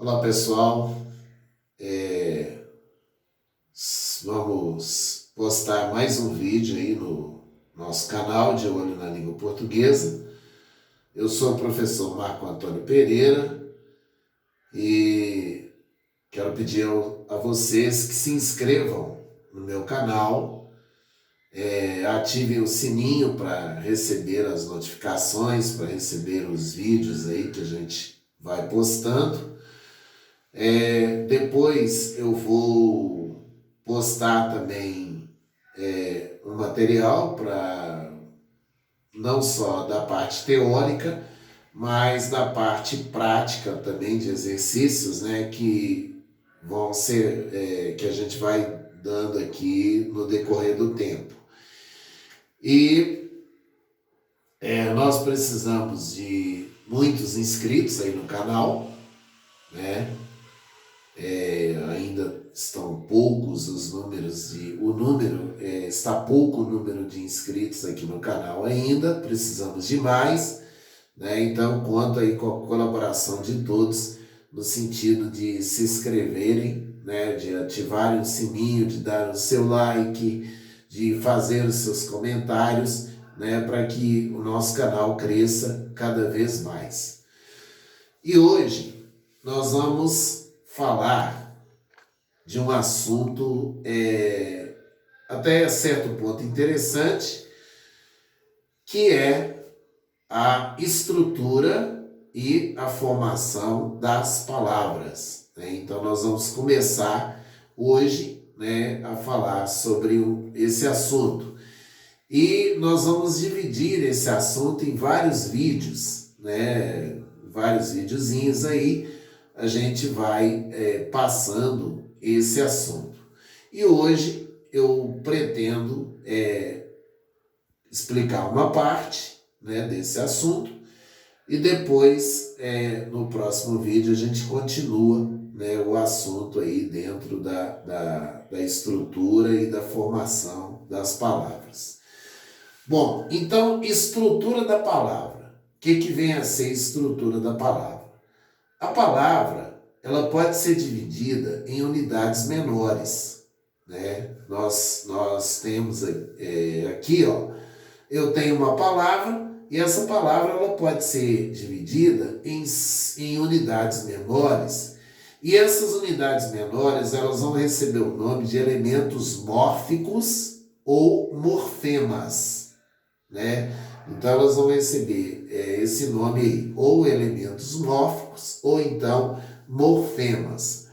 Olá pessoal, vamos postar mais um vídeo aí no nosso canal de Olho na Língua Portuguesa. Eu sou o professor Marco Antônio Pereira e quero pedir a vocês que se inscrevam no meu canal, ativem o sininho para receber as notificações, para receber os vídeos aí que a gente vai postando. Depois eu vou postar também um material para não só da parte teórica, mas da parte prática também de exercícios, né, que vão ser que a gente vai dando aqui no decorrer do tempo. E nós precisamos de muitos inscritos aí no canal, né? Ainda estão poucos os números está pouco o número de inscritos aqui no canal ainda, precisamos de mais, né? Então conto aí com a colaboração de todos no sentido de se inscreverem, né? De ativarem o sininho, de dar o seu like, de fazer os seus comentários, né? Para que o nosso canal cresça cada vez mais. E hoje nós vamos falar de um assunto até certo ponto interessante, que é a estrutura e a formação das palavras, né? Então nós vamos começar hoje, né, a falar sobre esse assunto. E nós vamos dividir esse assunto em vários vídeos, né? Vários videozinhos aí, a gente vai passando esse assunto. E hoje eu pretendo explicar uma parte, né, desse assunto e depois, no próximo vídeo, a gente continua, né, o assunto aí dentro da estrutura e da formação das palavras. Bom, então, estrutura da palavra. O que vem a ser estrutura da palavra? A palavra, ela pode ser dividida em unidades menores, né? Nós temos aqui, ó, eu tenho uma palavra e essa palavra ela pode ser dividida em unidades menores, e essas unidades menores elas vão receber o nome de elementos mórficos ou morfemas, né? Então elas vão receber esse nome aí, ou elementos mórficos, ou então morfemas.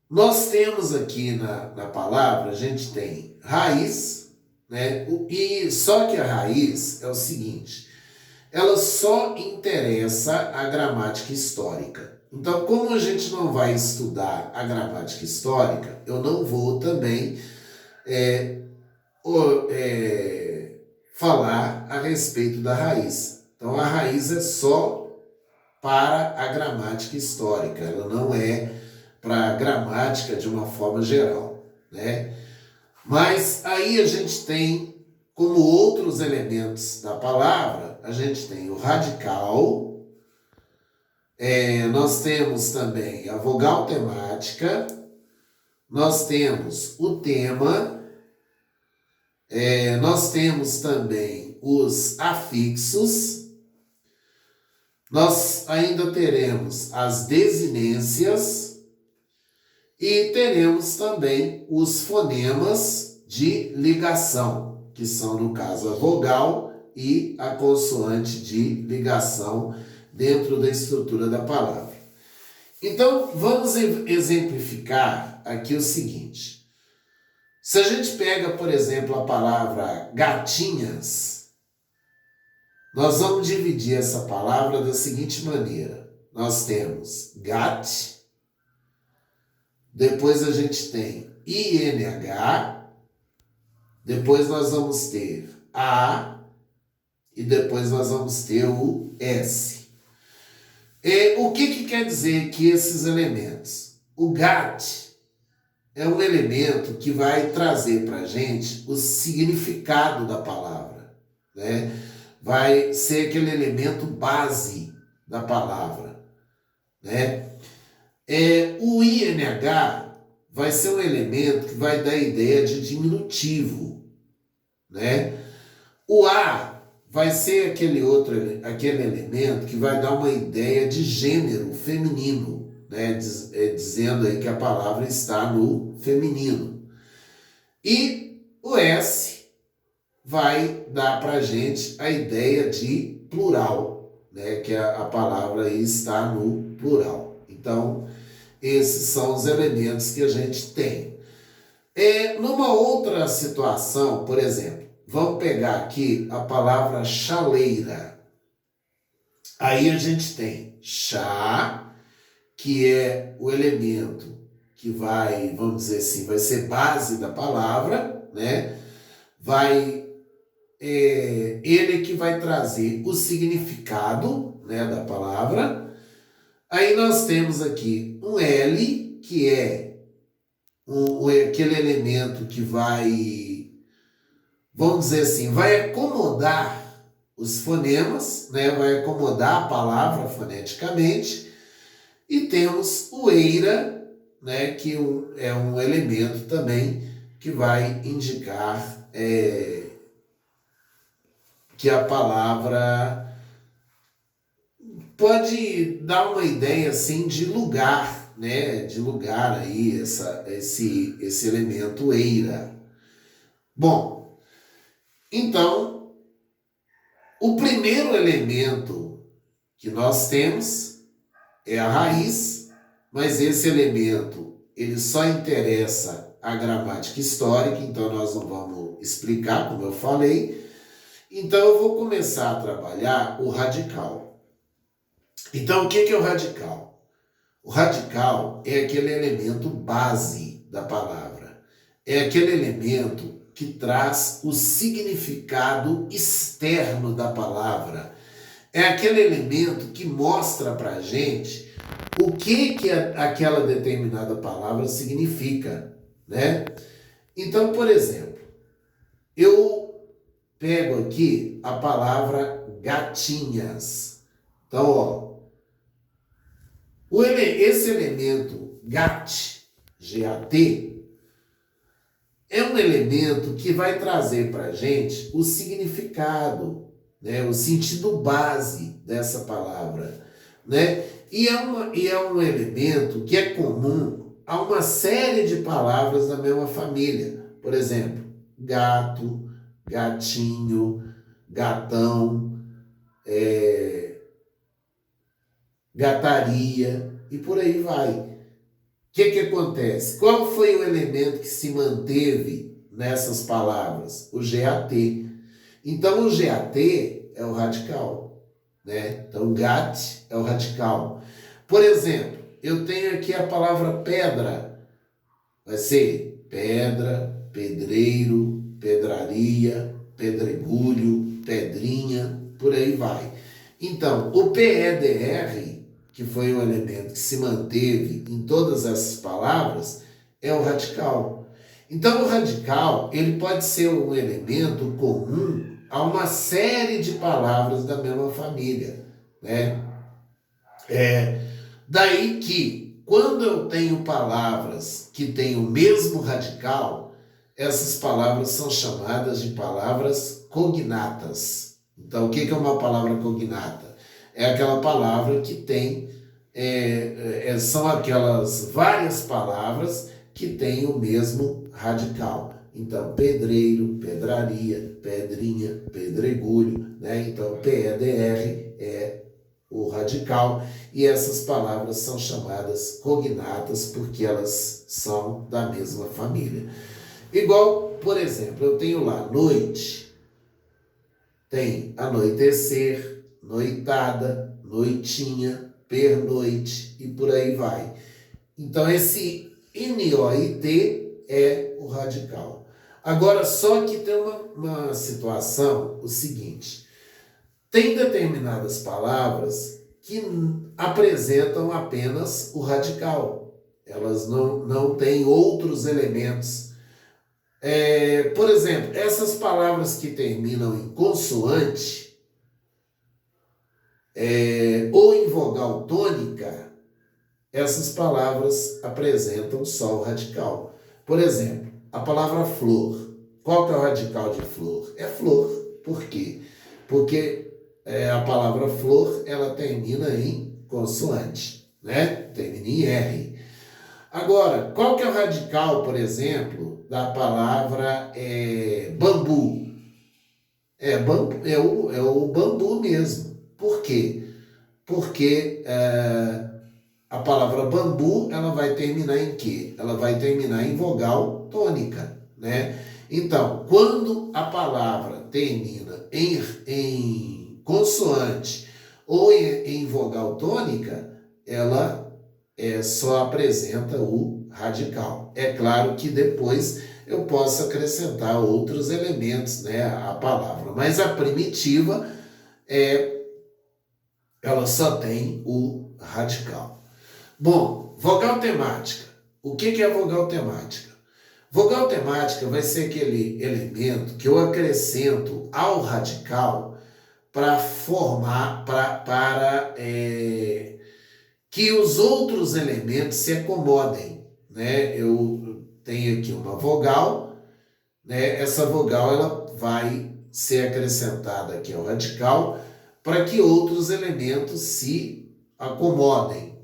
Nós temos aqui na palavra, a gente tem raiz, né? E só que a raiz é o seguinte, ela só interessa a gramática histórica. Então, como a gente não vai estudar a gramática histórica, eu não vou também falar a respeito da raiz. Então, a raiz é só para a gramática histórica, ela não é para a gramática de uma forma geral, né? Mas aí a gente tem, como outros elementos da palavra, a gente tem o radical, nós temos também a vogal temática, nós temos o tema, nós temos também os afixos, nós ainda teremos as desinências e teremos também os fonemas de ligação, que são, no caso, a vogal e a consoante de ligação dentro da estrutura da palavra. Então, vamos exemplificar aqui o seguinte. Se a gente pega, por exemplo, a palavra gatinhas, nós vamos dividir essa palavra da seguinte maneira. Nós temos gat, depois a gente tem INH, depois nós vamos ter A e depois nós vamos ter o S. O que quer dizer que esses elementos? O gat é um elemento que vai trazer para a gente o significado da palavra, né? Vai ser aquele elemento base da palavra, né? O INH vai ser um elemento que vai dar a ideia de diminutivo, né? O A vai ser aquele elemento que vai dar uma ideia de gênero feminino, né? Dizendo aí que a palavra está no feminino. E o S vai dar para a gente a ideia de plural, né? Que a palavra aí está no plural. Então, esses são os elementos que a gente tem. Numa outra situação, por exemplo, vamos pegar aqui a palavra chaleira. Aí a gente tem chá, que é o elemento que vai, vamos dizer assim, vai ser base da palavra, né? Ele que vai trazer o significado, né, da palavra. Aí nós temos aqui um L, que é aquele elemento que vai, vamos dizer assim, vai acomodar os fonemas, né? Vai acomodar a palavra foneticamente. E temos o eira, né? Que é um elemento também que vai indicar que a palavra pode dar uma ideia assim de lugar, né? De lugar aí, esse elemento eira. Bom, então, o primeiro elemento que nós temos é a raiz, mas esse elemento ele só interessa a gramática histórica, então nós não vamos explicar, como eu falei. Então eu vou começar a trabalhar o radical. Então o que é o radical? O radical é aquele elemento base da palavra. É aquele elemento que traz o significado externo da palavra. É aquele elemento que mostra para a gente o que aquela determinada palavra significa, né? Então, por exemplo, eu pego aqui a palavra gatinhas. Então, esse elemento gat, G-A-T, é um elemento que vai trazer para a gente o significado, né? O sentido base dessa palavra, né? E é um elemento que é comum a uma série de palavras da mesma família. Por exemplo, gato, gatinho, gatão, gataria e por aí vai. O que acontece? Qual foi o elemento que se manteve nessas palavras? O GAT. Então, o GAT é o radical, né? Então, GAT é o radical. Por exemplo, eu tenho aqui a palavra pedra. Vai ser pedra, pedreiro, pedraria, pedregulho, pedrinha, por aí vai. Então, o PEDR, que foi o elemento que se manteve em todas essas palavras, é o radical. Então, o radical ele pode ser um elemento comum a uma série de palavras da mesma família, né? Daí que, quando eu tenho palavras que têm o mesmo radical, essas palavras são chamadas de palavras cognatas. Então, o que é uma palavra cognata? É aquela palavra que tem, são aquelas várias palavras que têm o mesmo radical. Então, pedreiro, pedraria, pedrinha, pedregulho, né? Então, PEDR é o radical, e essas palavras são chamadas cognatas porque elas são da mesma família. Igual, por exemplo, eu tenho lá noite, tem anoitecer, noitada, noitinha, pernoite e por aí vai. Então esse NOIT é o radical. Agora, só que tem uma situação, o seguinte: tem determinadas palavras que apresentam apenas o radical. Elas não têm outros elementos. Por exemplo, essas palavras que terminam em consoante, ou em vogal tônica, essas palavras apresentam só o radical. Por exemplo, a palavra flor. Qual que é o radical de flor? É flor. Por quê? Porque a palavra flor, ela termina em consoante, né? Termina em R. Agora, qual que é o radical, por exemplo, da palavra bambu? É o bambu mesmo. Por quê? Porque a palavra bambu, ela vai terminar em quê? Ela vai terminar em vogal tônica, né? Então, quando a palavra termina em consoante ou em vogal tônica, ela só apresenta o radical. É claro que depois eu posso acrescentar outros elementos, né, à palavra, mas a primitiva ela só tem o radical. Bom, vogal temática. O que é vogal temática? Vogal temática vai ser aquele elemento que eu acrescento ao radical para formar, para que os outros elementos se acomodem, né? Eu tenho aqui uma vogal, né? Essa vogal ela vai ser acrescentada aqui ao radical para que outros elementos se acomodem.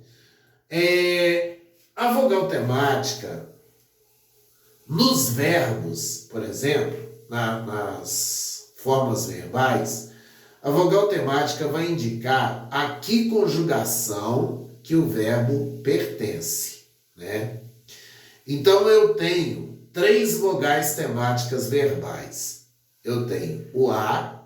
A vogal temática, nos verbos, por exemplo, nas formas verbais, a vogal temática vai indicar a que conjugação que o verbo pertence, né? Então, eu tenho 3 vogais temáticas verbais. Eu tenho o A,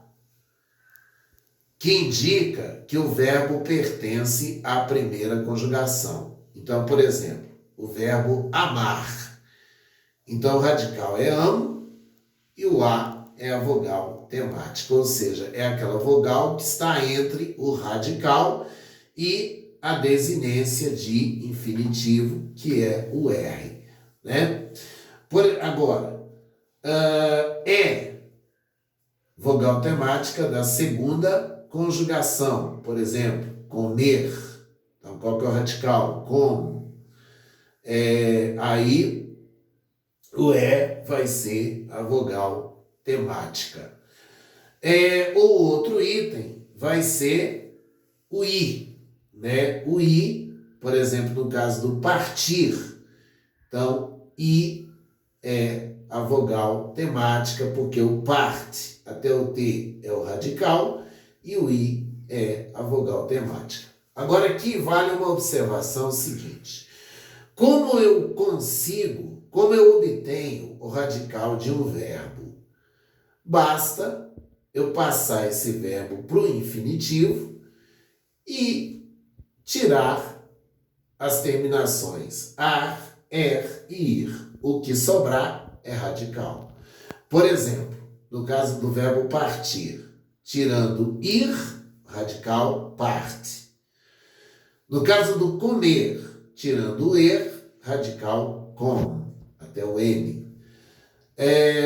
que indica que o verbo pertence à primeira conjugação. Então, por exemplo, o verbo amar. Então, o radical é amo e o A é a vogal temática, ou seja, é aquela vogal que está entre o radical e a desinência de infinitivo, que é o R, né? Agora, vogal temática da segunda conjugação, por exemplo, comer. Então, qual que é o radical? Como. Aí, o E vai ser a vogal temática. O outro item vai ser o I, né? O I, por exemplo, no caso do partir. Então, I é a vogal temática, porque o parte até o T é o radical e o I é a vogal temática. Agora, aqui vale uma observação seguinte. Como eu obtenho o radical de um verbo? Basta eu passar esse verbo para o infinitivo e tirar as terminações ar, e ir. O que sobrar é radical. Por exemplo, no caso do verbo partir, tirando ir, radical parte. No caso do comer, tirando o er, radical com, até o N.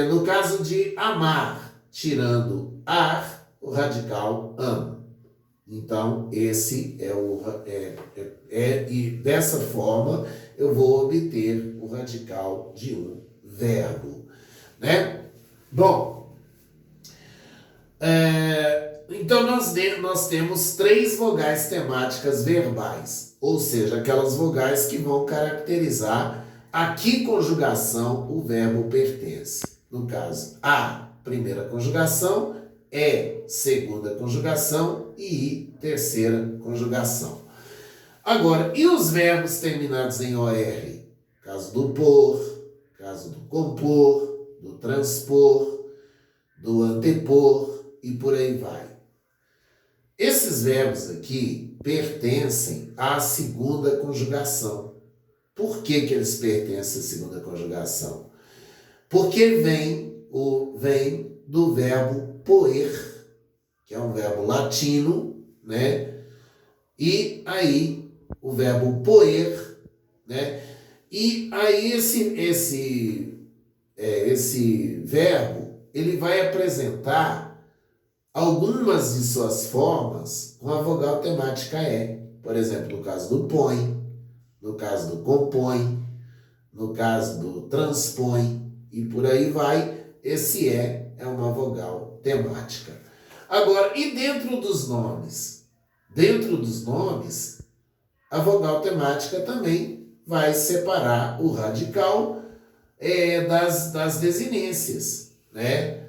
No caso de amar, tirando ar, o radical am. Então, esse e dessa forma eu vou obter o radical de um verbo, né? Bom, então nós temos 3 vogais temáticas verbais, ou seja, aquelas vogais que vão caracterizar a que conjugação o verbo pertence. No caso, A, primeira conjugação, E, segunda conjugação e I, terceira conjugação. Agora, e os verbos terminados em OR? Caso do por, caso do compor, do transpor, do antepor e por aí vai. Esses verbos aqui pertencem à segunda conjugação. Por que eles pertencem à segunda conjugação? Porque vem do verbo poer, que é um verbo latino, né? E aí o verbo poer, né? E aí esse verbo, ele vai apresentar algumas de suas formas com a vogal temática E. Por exemplo, no caso do põe, no caso do compõe, no caso do transpõe e por aí vai, esse é uma vogal temática. Agora, e dentro dos nomes? Dentro dos nomes, a vogal temática também vai separar o radical das desinências, né?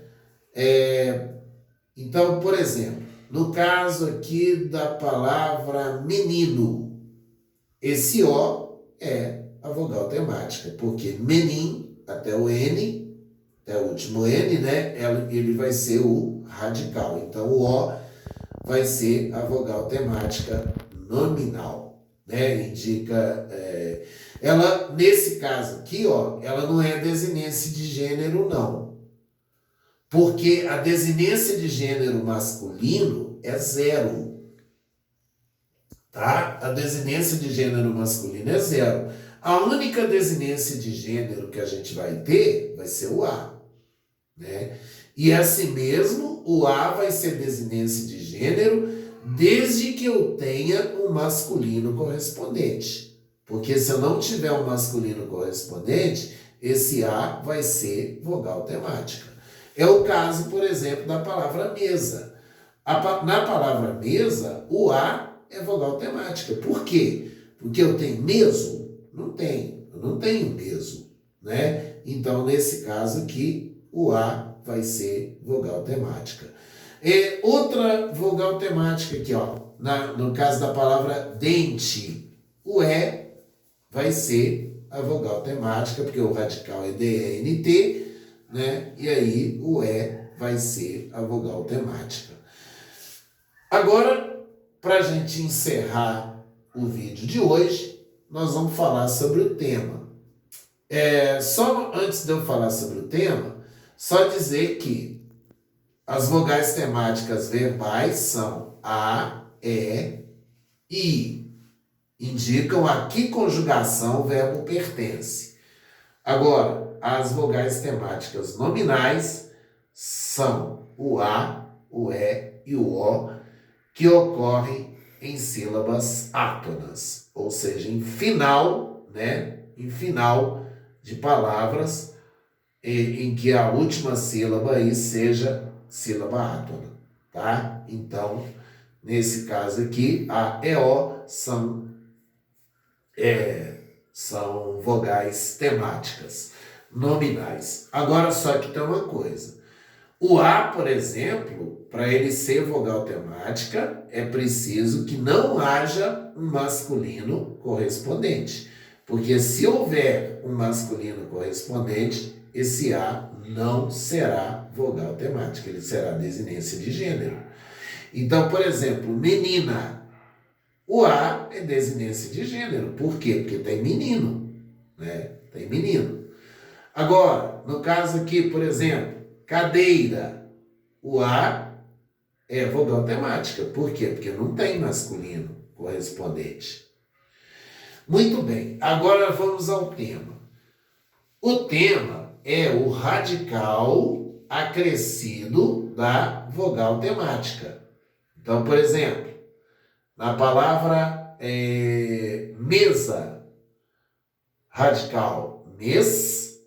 Então, por exemplo, no caso aqui da palavra menino, esse O é a vogal temática, porque menim, até o N, até o último N, né? Ele vai ser o radical. Então, o O vai ser a vogal temática nominal, né? Indica... ela, nesse caso aqui, ó, ela não é desinência de gênero, não. Porque a desinência de gênero masculino é 0. Tá? A desinência de gênero masculino é 0. A única desinência de gênero que a gente vai ter vai ser o A, né? E assim mesmo, o A vai ser desinência de gênero desde que eu tenha um masculino correspondente. Porque se eu não tiver um masculino correspondente, esse A vai ser vogal temática. É o caso, por exemplo, da palavra mesa. Na palavra mesa, o A é vogal temática. Por quê? Porque eu tenho meso? Não tenho. Eu não tenho meso, né? Então, nesse caso aqui, o A vai ser vogal temática. Outra vogal temática aqui, ó, no caso da palavra dente, o E vai ser a vogal temática, porque o radical é DNT, né? E aí o E vai ser a vogal temática. Agora, para a gente encerrar o vídeo de hoje, nós vamos falar sobre o tema. Só antes de eu falar sobre o tema, só dizer que as vogais temáticas verbais são A, E, I. Indicam a que conjugação o verbo pertence. Agora, as vogais temáticas nominais são o A, o E e o O, que ocorrem em sílabas átonas, ou seja, em final, né? Em final de palavras em que a última sílaba aí seja sílaba átona, tá? Então, nesse caso aqui, A e O são vogais temáticas, nominais. Agora, só que tem uma coisa. O A, por exemplo, para ele ser vogal temática, é preciso que não haja um masculino correspondente. Porque se houver um masculino correspondente, esse A não será vogal temática, ele será desinência de gênero. Então, por exemplo, menina. O A é desinência de gênero. Por quê? Porque tem menino, né? Tem menino. Agora, no caso aqui, por exemplo, cadeira. O A é vogal temática. Por quê? Porque não tem masculino correspondente. Muito bem, agora vamos ao tema. O tema é o radical acrescido da vogal temática. Então, por exemplo, na palavra mesa, radical mes,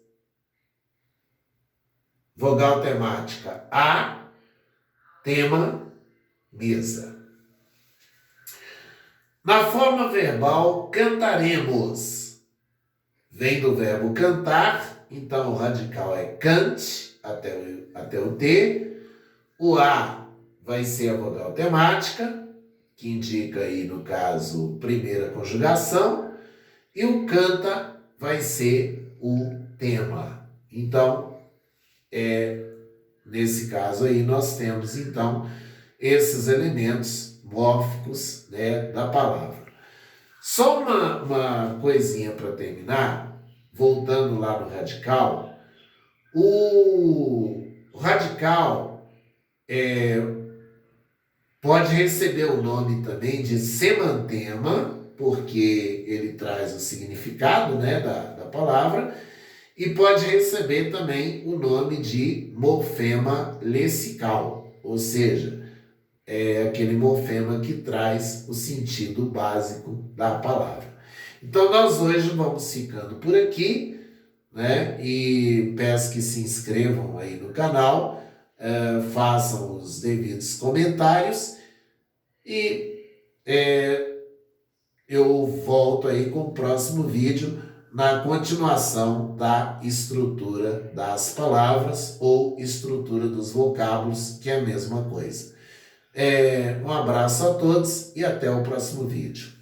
vogal temática a, tema mesa. Na forma verbal, cantaremos. Vem do verbo cantar, então o radical é cante, até o T. O A vai ser a vogal temática, que indica aí, no caso, primeira conjugação. E o canta vai ser o tema. Então, nesse caso aí, nós temos, então, esses elementos mórficos, né, da palavra. Só uma coisinha para terminar, voltando lá no radical. O radical pode receber o nome também de semantema, porque ele traz o significado, né, da palavra, e pode receber também o nome de morfema lessical, ou seja, é aquele morfema que traz o sentido básico da palavra. Então nós hoje vamos ficando por aqui, né? E peço que se inscrevam aí no canal, façam os devidos comentários e eu volto aí com o próximo vídeo na continuação da estrutura das palavras ou estrutura dos vocábulos, que é a mesma coisa. Um abraço a todos e até o próximo vídeo.